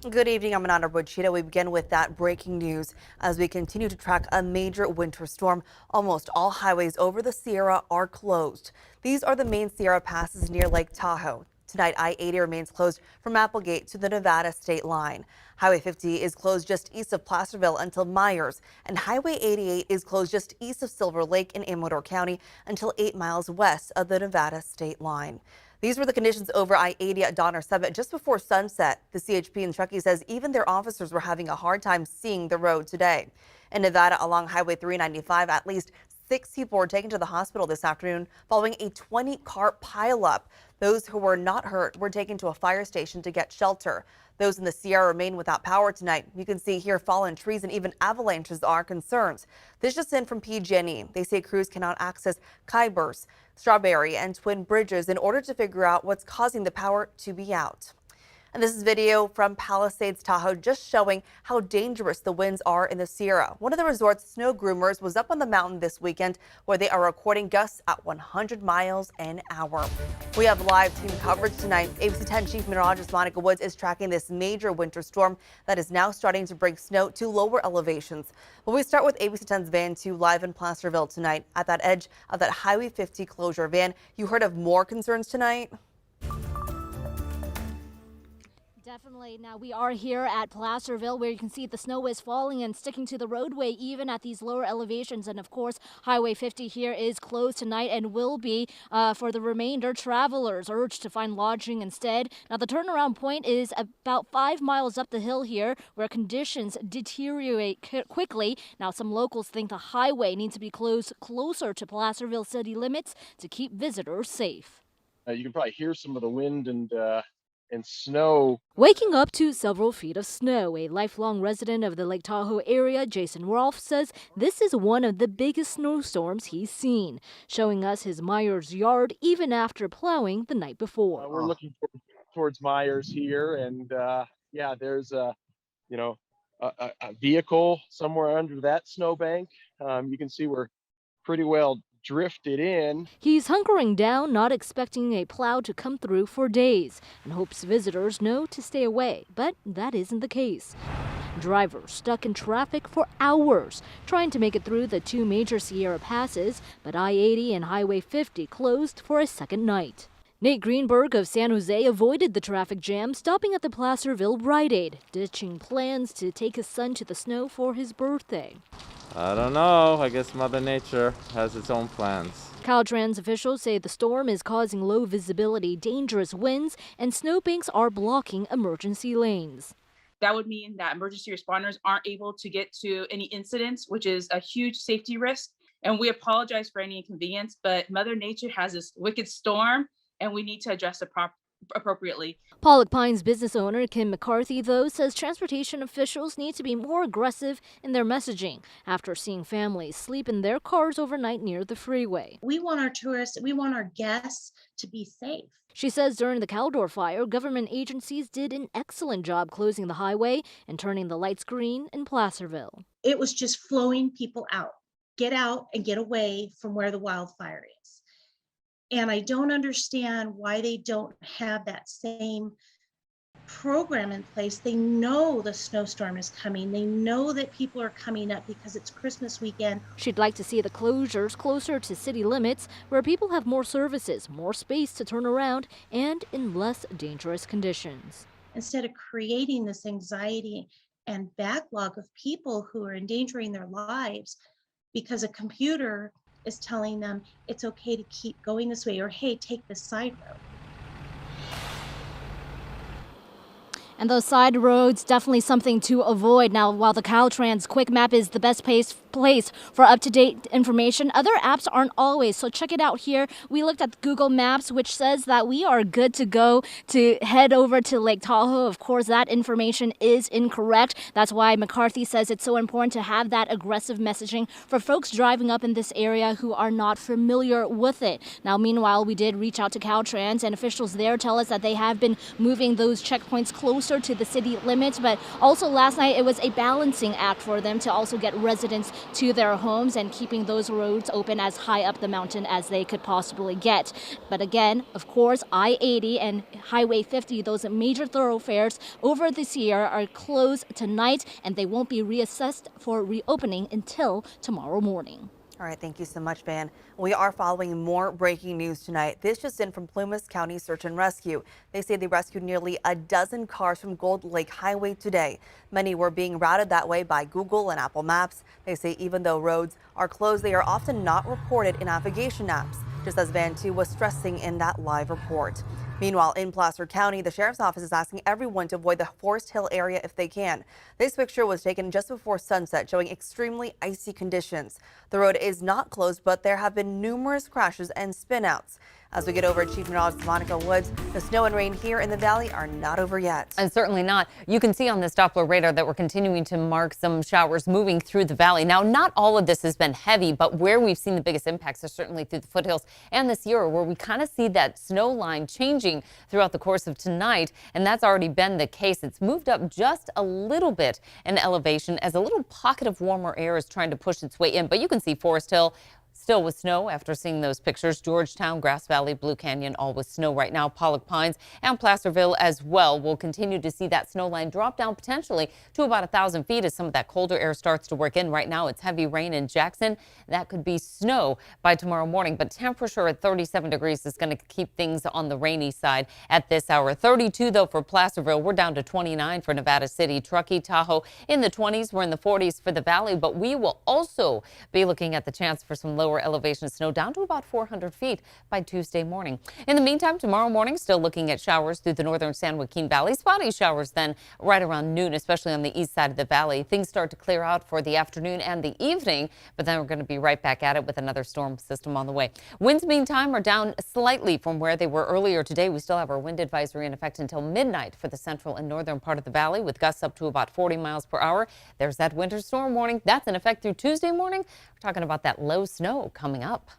Good evening, I'm Ananda Bochita. We begin with that breaking news as we continue to track a major winter storm. Almost all highways over the Sierra are closed. These are the main Sierra passes near Lake Tahoe. Tonight, I-80 remains closed from Applegate to the Nevada state line. Highway 50 is closed just east of Placerville until Myers, and Highway 88 is closed just east of Silver Lake in Amador County until 8 miles west of the Nevada state line. These were the conditions over I-80 at Donner Summit just before sunset. The CHP in Truckee says even their officers were having a hard time seeing the road today. In Nevada, along Highway 395, at least 6 people were taken to the hospital this afternoon following a 20-car pileup. Those who were not hurt were taken to a fire station to get shelter. Those in the Sierra remain without power tonight. You can see here fallen trees and even avalanches are concerns. This just in from PG&E. They say crews cannot access Kybers, Strawberry, and Twin Bridges in order to figure out what's causing the power to be out. And this is video from Palisades, Tahoe, just showing how dangerous the winds are in the Sierra. One of the resort's snow groomers was up on the mountain this weekend where they are recording gusts at 100 miles an hour. We have live team coverage tonight. ABC 10 Chief Meteorologist Monica Woods is tracking this major winter storm that is now starting to bring snow to lower elevations. But we start with ABC 10's Van 2 live in Placerville tonight. At that edge of that Highway 50 closure, Van, you heard of more concerns tonight? Definitely. Now we are here at Placerville where you can see the snow is falling and sticking to the roadway even at these lower elevations. And of course, Highway 50 here is closed tonight and will be for the remainder. Travelers urged to find lodging instead. Now the turnaround point is about 5 miles up the hill here where conditions deteriorate quickly. Now some locals think the highway needs to be closed closer to Placerville city limits to keep visitors safe. You can probably hear some of the wind and snow. Waking up to several feet of snow, a lifelong resident of the Lake Tahoe area, Jason Rolfe, says this is one of the biggest snowstorms he's seen, showing us his Myers yard even after plowing the night before. We're looking towards Myers here, and yeah, there's a vehicle somewhere under that snowbank. You can see we're pretty well drifted in. He's hunkering down, not expecting a plow to come through for days, and hopes visitors know to stay away, but that isn't the case. Drivers stuck in traffic for hours, trying to make it through the two major Sierra passes, but I-80 and Highway 50 closed for a second night. Nate Greenberg of San Jose avoided the traffic jam, stopping at the Placerville Rite Aid, ditching plans to take his son to the snow for his birthday. I don't know. I guess Mother Nature has its own plans. Caltrans officials say the storm is causing low visibility, dangerous winds, and snowbanks are blocking emergency lanes. That would mean that emergency responders aren't able to get to any incidents, which is a huge safety risk. And we apologize for any inconvenience, but Mother Nature has this wicked storm, and we need to address it appropriately. Pollock Pines business owner Kim McCarthy, though, says transportation officials need to be more aggressive in their messaging after seeing families sleep in their cars overnight near the freeway. We want our tourists, we want our guests to be safe. She says during the Caldor fire, government agencies did an excellent job closing the highway and turning the lights green in Placerville. It was just flowing people out. Get out and get away from where the wildfire is. And I don't understand why they don't have that same program in place. They know the snowstorm is coming. They know that people are coming up because it's Christmas weekend. She'd like to see the closures closer to city limits where people have more services, more space to turn around, and in less dangerous conditions. Instead of creating this anxiety and backlog of people who are endangering their lives because a computer is telling them it's okay to keep going this way, or hey, take this side road. And those side roads, definitely something to avoid. Now, while the Caltrans Quick Map is the best place for up-to-date information, other apps aren't always. So check it out here. We looked at Google Maps, which says that we are good to go to head over to Lake Tahoe. Of course, that information is incorrect. That's why McCarthy says it's so important to have that aggressive messaging for folks driving up in this area who are not familiar with it. Now, meanwhile, we did reach out to Caltrans, and officials there tell us that they have been moving those checkpoints closer to the city limits. But also last night, it was a balancing act for them to also get residents to their homes and keeping those roads open as high up the mountain as they could possibly get. But again, of course, I-80 and Highway 50, those major thoroughfares over this year are closed tonight, and they won't be reassessed for reopening until tomorrow morning. All right, thank you so much, Van. We are following more breaking news tonight. This just in from Plumas County Search and Rescue. They say they rescued nearly a dozen cars from Gold Lake Highway today. Many were being routed that way by Google and Apple Maps. They say even though roads are closed, they are often not reported in navigation apps, just as Van 2 was stressing in that live report. Meanwhile, in Placer County, the sheriff's office is asking everyone to avoid the Forest Hill area if they can. This picture was taken just before sunset, showing extremely icy conditions. The road is not closed, but there have been numerous crashes and spinouts. As we get over Chief Meteorologist Monica Woods, the snow and rain here in the valley are not over yet. And certainly not. You can see on this Doppler radar that we're continuing to mark some showers moving through the valley. Now, not all of this has been heavy, but where we've seen the biggest impacts are certainly through the foothills and the Sierra, where we kind of see that snow line changing throughout the course of tonight. And that's already been the case. It's moved up just a little bit in elevation as a little pocket of warmer air is trying to push its way in. But you can see Forest Hill still with snow after seeing those pictures. Georgetown, Grass Valley, Blue Canyon, all with snow right now. Pollock Pines and Placerville as well. We'll continue to see that snow line drop down potentially to about 1,000 feet as some of that colder air starts to work in. Right now, it's heavy rain in Jackson. That could be snow by tomorrow morning, but temperature at 37 degrees is going to keep things on the rainy side at this hour. 32, though, for Placerville. We're down to 29 for Nevada City. Truckee, Tahoe in the 20s. We're in the 40s for the valley, but we will also be looking at the chance for some lower elevation snow down to about 400 feet by Tuesday morning. In the meantime, tomorrow morning, still looking at showers through the northern San Joaquin Valley. Spotty showers then right around noon, especially on the east side of the valley. Things start to clear out for the afternoon and the evening, but then we're going to be right back at it with another storm system on the way. Winds, meantime, are down slightly from where they were earlier today. We still have our wind advisory in effect until midnight for the central and northern part of the valley, with gusts up to about 40 miles per hour. There's that winter storm warning. That's in effect through Tuesday morning. We're talking about that low snow coming up.